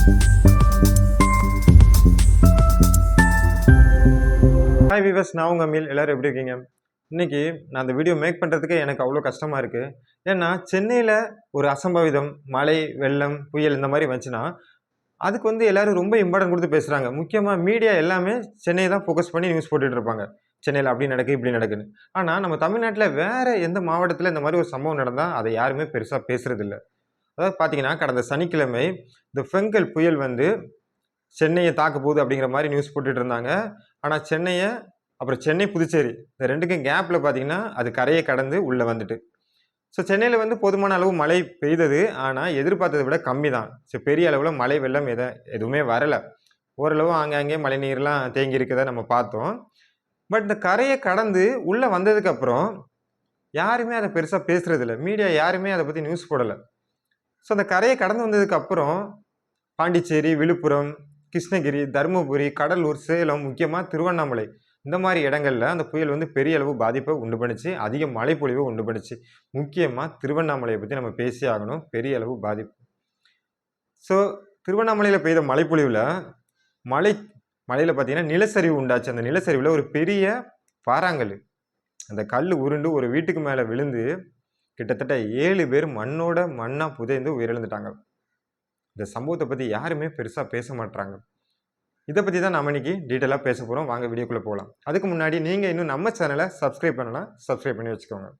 Hi viewers, நான் உங்கள் meal. எல்லோரும் எப்படி இருக்கீங்க? இன்றைக்கி நான் அந்த வீடியோ மேக் பண்ணுறதுக்கே எனக்கு அவ்வளோ கஷ்டமாக இருக்குது. ஏன்னா சென்னையில் ஒரு அசம்பாவிதம், மழை, வெள்ளம், புயல் இந்த மாதிரி வந்துச்சுன்னா அதுக்கு எல்லோரும் ரொம்ப இம்பார்ட்டன்ட் கொடுத்து பேசுகிறாங்க. முக்கியமாக மீடியா எல்லாமே சென்னையை தான் ஃபோக்கஸ் பண்ணி நியூஸ் போட்டுட்டு இருப்பாங்க. சென்னையில் அப்படி நடக்குது, இப்படி நடக்குன்னு. ஆனால் நம்ம தமிழ்நாட்டில் வேறு எந்த மாவட்டத்தில் இந்த மாதிரி ஒரு சம்பவம் நடந்தால் அதை யாருமே பெருசாக பேசுகிறதில்ல. அதாவது பார்த்தீங்கன்னா, கடந்த சனிக்கிழமை இந்த ஃபெங்கல் புயல் சென்னையை தாக்க போகுது அப்படிங்கிற மாதிரி நியூஸ் போட்டுட்டு இருந்தாங்க. ஆனால் சென்னையை, அப்புறம் சென்னை புதுச்சேரி இந்த ரெண்டுக்கும் கேப்பில் பார்த்தீங்கன்னா அது கரையை கடந்து உள்ளே வந்துட்டு. ஸோ சென்னையில் போதுமான அளவு மழை பெய்தது. ஆனால் எதிர்பார்த்ததை விட கம்மி தான். ஸோ பெரிய அளவில் மழை வெள்ளம் எதுவுமே வரலை. ஓரளவு ஆங்காங்கே மழை நீர்லாம் தேங்கி இருக்கிறத நம்ம பார்த்தோம். பட் இந்த கரையை கடந்து உள்ளே வந்ததுக்கப்புறம் யாருமே அதை பெருசாக பேசுகிறதில்ல. மீடியா யாருமே அதை பற்றி நியூஸ் போடலை. ஸோ அந்த கரையை கடந்து வந்ததுக்கப்புறம் பாண்டிச்சேரி, விழுப்புரம், கிருஷ்ணகிரி, தருமபுரி, கடலூர், சேலம், முக்கியமாக திருவண்ணாமலை இந்த மாதிரி இடங்களில் அந்த புயல் பெரிய அளவு பாதிப்பை உண்டு பண்ணிச்சு. அதிக மழைப்பொழிவை உண்டு பண்ணிச்சு. முக்கியமாக திருவண்ணாமலையை பற்றி நம்ம பேசி ஆகணும். பெரிய அளவு பாதிப்பு. ஸோ திருவண்ணாமலையில் பெய்த மழைப்பொழிவில் மழையில் பார்த்தீங்கன்னா நிலச்சரிவு உண்டாச்சு. அந்த நிலச்சரிவில் ஒரு பெரிய பாறாங்கல், அந்த கல் உருண்டு ஒரு வீட்டுக்கு மேலே விழுந்து கிட்டத்தட்ட 7 பேர் மண்ணாக புதைந்து உயிரிழந்துட்டாங்க. இந்த சம்பவத்தை பற்றி யாருமே பெருசாக பேச மாட்டாங்க. இதை பற்றி தான் நம்ம இன்னைக்கு டீட்டெயிலாக பேச போகிறோம். வாங்க வீடியோக்குள்ளே போகலாம். அதுக்கு முன்னாடி நீங்கள் இன்னும் நம்ம சேனலை சப்ஸ்கிரைப் பண்ணலாம், சப்ஸ்கிரைப் பண்ணி வச்சுக்கோங்க.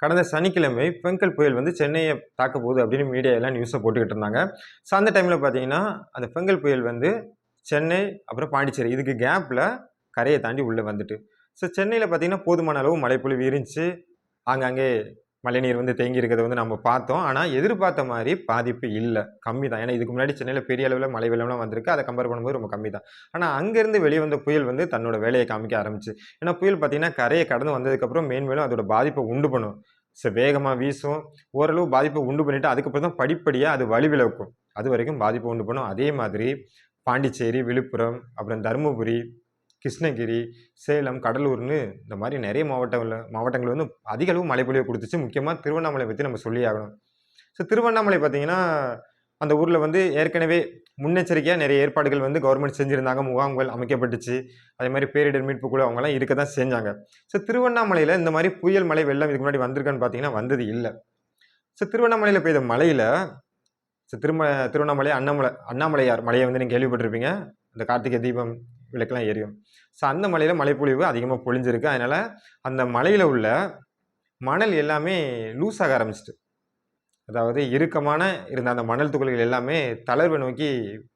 கடந்த சனிக்கிழமை ஃபெங்கல் புயல் சென்னையை தாக்க போகுது அப்படின்னு மீடியா எல்லாம் நியூஸை போட்டுக்கிட்டு இருந்தாங்க. ஸோ அந்த டைமில் பார்த்தீங்கன்னா அந்த ஃபெங்கல் புயல் சென்னை அப்புறம் பாண்டிச்சேரி இதுக்கு கேப்பில் கரையை தாண்டி உள்ளே வந்துட்டு. ஸோ சென்னையில் பார்த்தீங்கன்னா போதுமான அளவு மழைப்பொழிவு இருந்துச்சு. ஆங்காங்கே மழைநீர் தேங்கி இருக்கிறத நம்ம பார்த்தோம். ஆனால் எதிர்பார்த்த மாதிரி பாதிப்பு இல்லை, கம்மி தான். ஏன்னா இதுக்கு முன்னாடி சென்னையில் பெரிய அளவில் மழை வெள்ளம்லாம் வந்திருக்கு. அதை கம்பேர் பண்ணும்போது ரொம்ப கம்மி தான். ஆனால் அங்கேருந்து வெளியே வந்த புயல் தன்னோட வேலையை காமிக்க ஆரம்பிச்சு. ஏன்னா புயல் பார்த்தீங்கன்னா கரையை கடந்து வந்ததுக்கப்புறம் மேன்மேலும் அதோட பாதிப்பை உண்டு பண்ணும். ஸோ வேகமாக வீசும், ஓரளவு பாதிப்பை உண்டு பண்ணிவிட்டு அதுக்கப்புறம் தான் படிப்படியாக அது வழிவிலக்கும். அது வரைக்கும் பாதிப்பை உண்டு பண்ணும். அதே மாதிரி பாண்டிச்சேரி, விழுப்புரம், அப்புறம் தருமபுரி, கிருஷ்ணகிரி, சேலம், கடலூர்னு இந்த மாதிரி நிறைய மாவட்டங்கள் அதிக அளவு மழைப்பொழிவை கொடுத்துச்சு. முக்கியமாக திருவண்ணாமலை பற்றி நம்ம சொல்லி ஆகணும். ஸோ திருவண்ணாமலை பார்த்தீங்கன்னா அந்த ஊரில் ஏற்கனவே முன்னெச்சரிக்கையாக நிறைய ஏற்பாடுகள் கவர்மெண்ட் செஞ்சுருந்தாங்க. முகாம்கள் அமைக்கப்பட்டுச்சு. அதே மாதிரி பேரிடர் மீட்பு குழு அவங்கெல்லாம் இருக்க தான் செஞ்சாங்க. ஸோ திருவண்ணாமலையில் இந்த மாதிரி புயல் மழை வெள்ளம் இதுக்கு முன்னாடி வந்திருக்கான்னு பார்த்தீங்கன்னா வந்தது இல்லை. ஸோ திருவண்ணாமலையில் பெய்த மழையில் திருவண்ணாமலை அண்ணாமலையார் மலையை நீங்கள் கேள்விப்பட்டிருப்பீங்க. இந்த கார்த்திகை தீபம் விளக்கெல்லாம் எரியும். ஸோ அந்த மலையில் மழைப்பொழிவு அதிகமாக பொழிஞ்சிருக்கு. அதனால் அந்த மலையில் உள்ள மணல் எல்லாமே லூஸ் ஆக ஆரம்பிச்சிட்டு, அதாவது இறுக்கமான இருந்த அந்த மணல் துகள்கள் எல்லாமே தளர்வை நோக்கி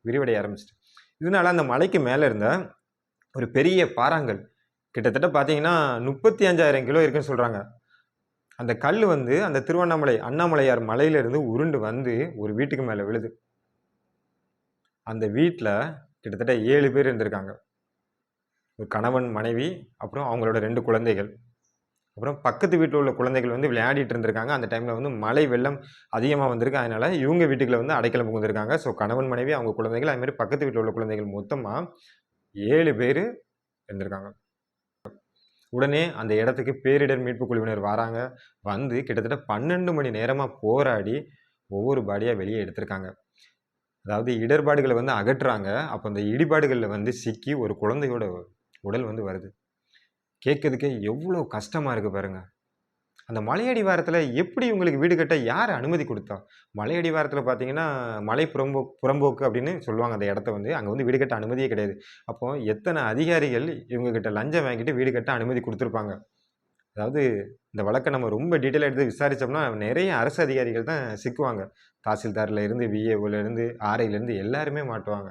விரிவடைய ஆரம்பிச்சிட்டு. இதனால அந்த மலைக்கு மேலே இருந்த ஒரு பெரிய பாறாங்கல் கிட்டத்தட்ட பார்த்தீங்கன்னா 35,000 கிலோ இருக்குன்னு சொல்கிறாங்க. அந்த கல் வந்து அந்த திருவண்ணாமலை அண்ணாமலையார் மலையிலிருந்து உருண்டு வந்து ஒரு வீட்டுக்கு மேலே விழுது. அந்த வீட்டில் கிட்டத்தட்ட 7 பேர் இருந்திருக்காங்க. ஒரு கணவன், மனைவி, அப்புறம் அவங்களோட 2 குழந்தைகள். அப்புறம் பக்கத்து வீட்டில் உள்ள குழந்தைகள் வந்து விளையாடிட்டு இருந்திருக்காங்க. அந்த டைமில் வந்து மழை வெள்ளம் அதிகமாக வந்திருக்கு. அதனால இவங்க வீட்டுக்குள்ள வந்து அடைக்கலம் புகுந்திருக்காங்க. ஸோ கணவன், மனைவி, அவங்க குழந்தைகள், அதுமாதிரி பக்கத்து வீட்டில் உள்ள குழந்தைகள் மொத்தமாக 7 பேர் இருந்திருக்காங்க. உடனே அந்த இடத்துக்கு பேரிடர் மீட்பு குழுவினர் வராங்க. வந்து கிட்டத்தட்ட 12 மணி நேரமாக போராடி ஒவ்வொரு பாடியாக வெளியே எடுத்திருக்காங்க. அதாவது இடர்பாடுகளை வந்து அகற்றுறாங்க. அப்போ அந்த இடிபாடுகளில் வந்து சிக்கி ஒரு குழந்தையோட உடல் வந்து வருது. கேட்கறதுக்கே எவ்வளோ கஷ்டமாக இருக்குது பாருங்க. அந்த மலையடிவாரத்தில் எப்படி உங்களுக்கு வீடு கட்ட யார் அனுமதி கொடுத்தா? மலையடிவாரத்தில் பார்த்தீங்கன்னா மலை புறம்போக்கு அப்படின்னு சொல்லுவாங்க அந்த இடத்த வந்து. அங்கே வந்து வீடு கட்ட அனுமதியே கிடையாது. அப்போ எத்தனை அதிகாரிகள் இவங்ககிட்ட லஞ்சம் வாங்கிட்டு வீடு கட்ட அனுமதி கொடுத்துருப்பாங்க. அதாவது இந்த வழக்கை நம்ம ரொம்ப டீட்டெயிலாக எடுத்து விசாரித்தோம்னா நிறைய அரசு அதிகாரிகள் தான் சிக்குவாங்க. தாசில்தாரில் இருந்து, விஏஓலேருந்து, ஆர்ஐலேருந்து எல்லாருமே மாட்டுவாங்க.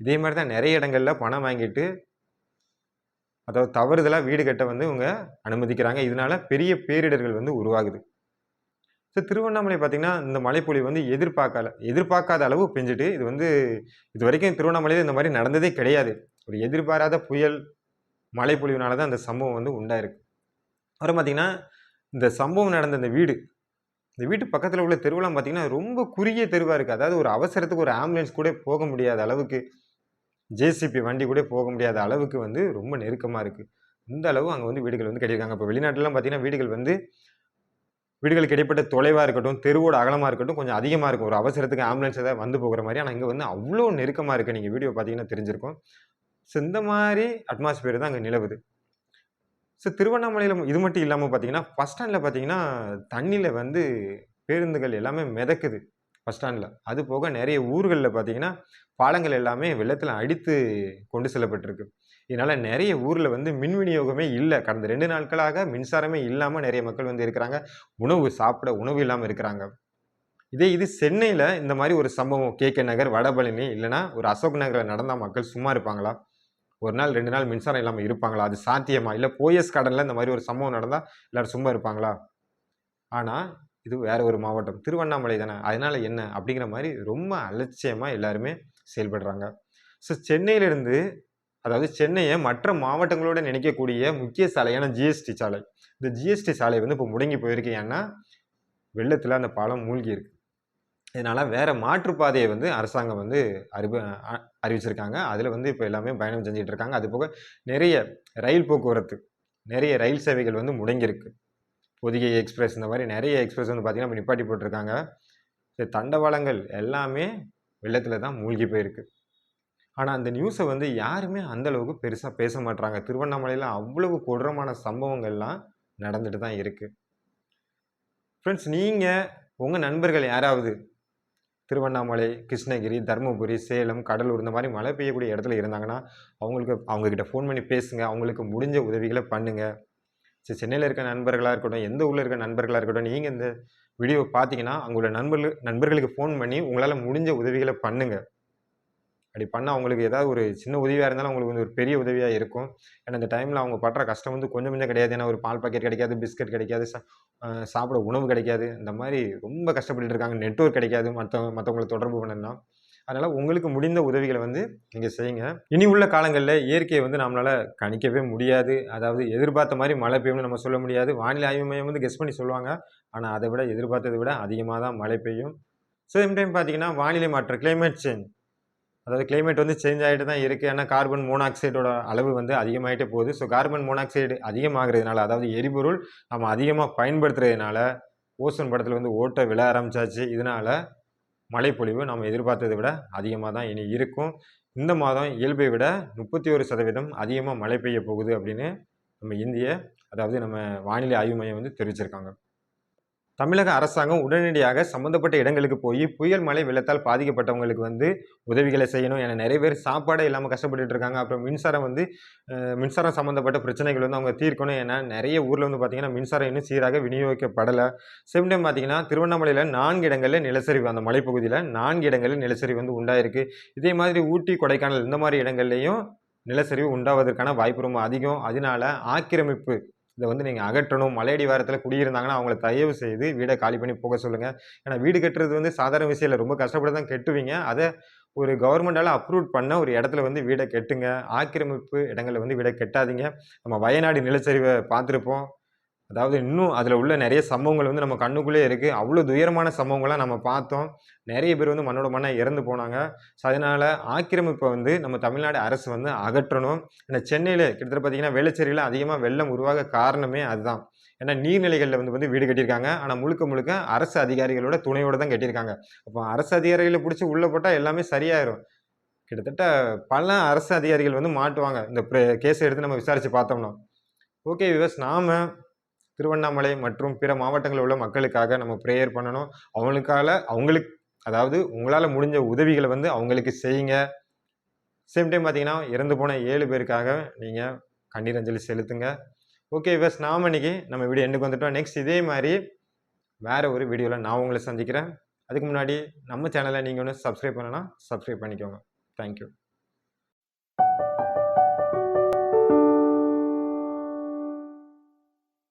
இதே மாதிரி தான் நிறைய இடங்களில் பணம் வாங்கிட்டு, அதாவது தவறுதலாக வீடு கட்ட வந்து இவங்க அனுமதிக்கிறாங்க. இதனால பெரிய பேரிடர்கள் வந்து உருவாகுது. ஸோ திருவண்ணாமலை பார்த்தீங்கன்னா இந்த மழைப்பொழிவு வந்து எதிர்பார்க்காத அளவு பெஞ்சிட்டு, இது வந்து இது வரைக்கும் திருவண்ணாமலையில் இந்த மாதிரி நடந்ததே கிடையாது. ஒரு எதிர்பாராத புயல் மழைப்பொழிவுனால தான் அந்த சம்பவம் வந்து உண்டாயிருக்கு. அப்புறம் பார்த்தீங்கன்னா இந்த சம்பவம் நடந்த இந்த வீட்டு பக்கத்தில் உள்ள தெருவெல்லாம் பார்த்தீங்கன்னா ரொம்ப குறுகிய தெருவாக இருக்குது. அதாவது ஒரு அவசரத்துக்கு ஒரு ஆம்புலன்ஸ் கூட போக முடியாத அளவுக்கு, ஜேசிபி வண்டி கூட போக முடியாத அளவுக்கு வந்து ரொம்ப நெருக்கமாக இருக்குது. இந்த அளவு அங்கே வந்து வீடுகள் வந்து கட்டியிருக்காங்க. இப்போ வெளிநாட்டிலலாம் பார்த்தீங்கன்னா வீடுகளுக்கு இடைப்பட்ட தொலைவாக இருக்கட்டும், தெருவோட அகலமாக இருக்கட்டும் கொஞ்சம் அதிகமாக இருக்கும். ஒரு அவசரத்துக்கு ஆம்புலன்ஸ் ஏதாவது வந்து போகிற மாதிரி. ஆனால் இங்கே வந்து அவ்வளோ நெருக்கமாக இருக்குது. நீங்கள் வீடியோ பார்த்தீங்கன்னா தெரிஞ்சிருக்கும். ஸோ இந்த மாதிரி அட்மாஸ்பியர் தான் அங்கே நிலவுது. ஸோ திருவண்ணாமலையில் இது மட்டும் இல்லாமல் பார்த்தீங்கன்னா பஸ் ஸ்டாண்டில் பார்த்தீங்கன்னா தண்ணியில் வந்து பேருந்துகள் எல்லாமே மிதக்குது பஸ் ஸ்டாண்டில். அது போக நிறைய ஊர்களில் பார்த்தீங்கன்னா பாலங்கள் எல்லாமே வெள்ளத்தில் அடித்து கொண்டு செல்லப்பட்டிருக்கு. இதனால் நிறைய ஊரில் வந்து மின் விநியோகமே இல்லை. கடந்த 2 நாட்களாக மின்சாரமே இல்லாமல் நிறைய மக்கள் வந்து இருக்கிறாங்க. சாப்பிட உணவு இல்லாமல் இருக்கிறாங்க. இது சென்னையில் இந்த மாதிரி ஒரு சம்பவம் கேகே நகர், வடபழனி இல்லைன்னா ஒரு அசோக் நகரில் நடந்தால் மக்கள் சும்மா இருப்பாங்களா? ஒரு நாள் 2 நாள் மின்சாரம் இல்லாமல் இருப்பாங்களா? அது சாத்தியமா? இல்லை போயஸ் கார்டனில் இந்த மாதிரி ஒரு சம்பவம் நடந்தால் எல்லாரும் சும்மா இருப்பாங்களா? ஆனால் இது வேற ஒரு மாவட்டம், திருவண்ணாமலை தானே, அதனால என்ன அப்படிங்கிற மாதிரி ரொம்ப அலட்சியமாக எல்லாருமே செயல்படுறாங்க. ஸோ சென்னையிலிருந்து, அதாவது சென்னையை மற்ற மாவட்டங்களோட நினைக்கக்கூடிய முக்கிய சாலையான ஜிஎஸ்டி சாலை, இந்த ஜிஎஸ்டி சாலை வந்து இப்போ முடங்கி போயிருக்கு. ஏன்னா வெள்ளத்தில் அந்த பாலம் மூழ்கி இருக்கு. இதனால் வேறு மாற்றுப்பாதையை வந்து அரசாங்கம் வந்து அறிவிச்சிருக்காங்க. அதில் வந்து இப்போ எல்லாமே பயணம் செஞ்சுட்டு இருக்காங்க. அது போக நிறைய ரயில் போக்குவரத்து, நிறைய ரயில் சேவைகள் வந்து முடங்கியிருக்கு. பொதிகை எக்ஸ்பிரஸ் இந்த மாதிரி நிறைய எக்ஸ்பிரஸ் வந்து பார்த்திங்கன்னா நிப்பாட்டி போட்டிருக்காங்க. தண்டவாளங்கள் எல்லாமே வெள்ளத்தில் தான் மூழ்கி போயிருக்கு. ஆனால் அந்த நியூஸை வந்து யாருமே அந்தளவுக்கு பெருசாக பேச மாட்டுறாங்க. திருவண்ணாமலையில் அவ்வளவு கொடூரமான சம்பவங்கள்லாம் நடந்துட்டு தான் இருக்குது. ஃப்ரெண்ட்ஸ், நீங்கள் உங்கள் நண்பர்கள் யாராவது திருவண்ணாமலை, கிருஷ்ணகிரி, தருமபுரி, சேலம், கடலூர் இந்த மாதிரி மழை பெய்யக்கூடிய இடத்துல இருந்தாங்கன்னா அவங்கக்கிட்ட ஃபோன் பண்ணி பேசுங்க. அவங்களுக்கு முடிஞ்ச உதவிகளை பண்ணுங்கள். சரி, சென்னையில் இருக்க நண்பர்களாக இருக்கட்டும், எந்த ஊரில் இருக்க நண்பர்களாக இருக்கட்டும், நீங்கள் இந்த வீடியோ பார்த்தீங்கன்னா அவங்களோட நண்பர்களுக்கு ஃபோன் பண்ணி உங்களால் முடிஞ்ச உதவிகளை பண்ணுங்கள். அப்படி பண்ணால் அவங்களுக்கு ஏதாவது ஒரு சின்ன உதவியாக இருந்தாலும் அவங்களுக்கு வந்து ஒரு பெரிய உதவியாக இருக்கும். ஏன்னா இந்த டைமில் அவங்க படுற கஷ்டம் வந்து கொஞ்சம் கொஞ்சம் கிடையாது. ஏன்னா ஒரு பால் பாக்கெட் கிடைக்காது, பிஸ்கட் கிடைக்காது, சாப்பிட உணவு கிடைக்காது. இந்த மாதிரி ரொம்ப கஷ்டப்பட்டு இருக்காங்க. நெட்வொர்க் கிடைக்காது மற்றவங்களை தொடர்பு பண்ணணும்னா. அதனால் உங்களுக்கு முடிந்த உதவிகளை வந்து நீங்கள் செய்யுங்க. இனி உள்ள காலங்களில் இயற்கையை வந்து நம்மளால் கணிக்கவே முடியாது. அதாவது எதிர்பார்த்த மாதிரி மழை பெய்யும்னு நம்ம சொல்ல முடியாது. வானிலை ஆய்வு மையம் வந்து கெஸ் பண்ணி சொல்லுவாங்க. ஆனால் அதை விட எதிர்பார்த்ததை விட அதிகமாக தான் மழை பெய்யும். சேம் டைம் பார்த்தீங்கன்னா வானிலை மாற்றம், கிளைமேட் சேஞ்ச், அதாவது கிளைமேட் வந்து சேஞ்ச் ஆகிட்டு தான் இருக்குது. ஏன்னா கார்பன் மோனாக்சைடோட அளவு வந்து அதிகமாகிட்டே போகுது. ஸோ கார்பன் மோனாக்சைடு அதிகமாகிறதுனால, அதாவது எரிபொருள் நம்ம அதிகமாக பயன்படுத்துறதுனால ஓசோன் படத்தில் வந்து ஓட்டை விழ ஆரம்பிச்சாச்சு. இதனால் மழைப்பொழிவு நம்ம எதிர்பார்த்ததை விட அதிகமாக தான் இனி இருக்கும். இந்த மாதம் இயல்பை விட 31% அதிகமாக மழை பெய்ய போகுது அப்படின்னு நம்ம வானிலை ஆய்வு மையம் வந்து தெரிவிச்சிருக்காங்க. தமிழக அரசாங்கம் உடனடியாக சம்மந்தப்பட்ட இடங்களுக்கு போய் புயல் மழை வெள்ளத்தால் பாதிக்கப்பட்டவங்களுக்கு வந்து உதவிகளை செய்யணும். ஏன்னா நிறைய பேர் சாப்பாடே இல்லாமல் கஷ்டப்பட்டுட்டு இருக்காங்க. அப்புறம் மின்சாரம் சம்மந்தப்பட்ட பிரச்சனைகள் வந்து அவங்க தீர்க்கணும். ஏன்னா நிறைய ஊரில் வந்து பார்த்தீங்கன்னா மின்சாரம் இன்னும் சீராக விநியோகிக்கப்படலை. சேம் டைம் பார்த்தீங்கன்னா திருவண்ணாமலையில் 4 இடங்களில் நிலச்சரிவு, அந்த மலைப்பகுதியில் 4 இடங்களில் நிலச்சரிவு வந்து உண்டாயிருக்கு. இதே மாதிரி ஊட்டி, கொடைக்கானல் இந்த மாதிரி இடங்கள்லையும் நிலச்சரிவு உண்டாவதற்கான வாய்ப்பு ரொம்ப அதிகம். அதனால ஆக்கிரமிப்பு இதை வந்து நீங்கள் அகற்றணும். மலையடிவாரத்தில் குடியிருந்தாங்கன்னா அவங்கள தயவு செய்து வீடை காலி பண்ணி போக சொல்லுங்கள். ஏன்னா வீடு கட்டுறது வந்து சாதாரண விஷயம் இல்லை. ரொம்ப கஷ்டப்பட்டு தான் கட்டுவீங்க. அதை ஒரு கவர்மெண்டால் அப்ரூவ் பண்ண ஒரு இடத்துல வந்து வீடை கட்டுங்க. ஆக்கிரமிப்பு இடங்களில் வந்து வீடை கட்டாதீங்க. நம்ம வயநாடு நிலச்சரிவை பார்த்துருப்போம். அதாவது இன்னும் அதில் உள்ள நிறைய சம்பவங்கள் வந்து நம்ம கண்ணுக்குள்ளே இருக்குது. அவ்வளோ துயரமான சம்பவங்கள்லாம் நம்ம பார்த்தோம். நிறைய பேர் வந்து மண்ணோட மண்ணா இறந்து போனாங்க. ஸோ அதனால் ஆக்கிரமிப்பை வந்து நம்ம தமிழ்நாடு அரசு வந்து அகற்றணும். ஏன்னா சென்னையில் கிட்டத்தட்ட பார்த்தீங்கன்னா வெள்ளச்சரிவில் அதிகமாக வெள்ளம் உருவாக காரணமே அதுதான். ஏன்னா நீர்நிலைகளில் வந்து வீடு கட்டியிருக்காங்க. ஆனால் முழுக்க முழுக்க அரசு அதிகாரிகளோட துணையோடு தான் கட்டியிருக்காங்க. அப்போ அரசு அதிகாரிகளை பிடிச்சி உள்ளே போட்டால் எல்லாமே சரியாயிரும். கிட்டத்தட்ட பல அரசு அதிகாரிகள் வந்து மாட்டுவாங்க இந்த கேஸை எடுத்து நம்ம விசாரித்து பார்த்தோம்னா. ஓகே விவஸ், நாம் திருவண்ணாமலை மற்றும் பிற மாவட்டங்களில் உள்ள மக்களுக்காக நம்ம ப்ரேயர் பண்ணணும். அவங்களுக்கு அதாவது உங்களால் முடிஞ்ச உதவிகளை வந்து அவங்களுக்கு செய்யுங்க. சேம் டைம் பார்த்தீங்கன்னா இறந்து போன 7 பேருக்காக நீங்கள் கண்ணீர் அஞ்சலி செலுத்துங்க. ஓகே விவஸ், நாம் இன்னைக்கு நம்ம வீடியோ எண்டுக்கு வந்துட்டோம். நெக்ஸ்ட் இதே மாதிரி வேறு ஒரு வீடியோவில் நான் உங்களை சந்திக்கிறேன். அதுக்கு முன்னாடி நம்ம சேனலை நீங்கள் ஒன்று சப்ஸ்கிரைப் பண்ணனா சப்ஸ்கிரைப் பண்ணிக்கோங்க. தேங்க்யூ.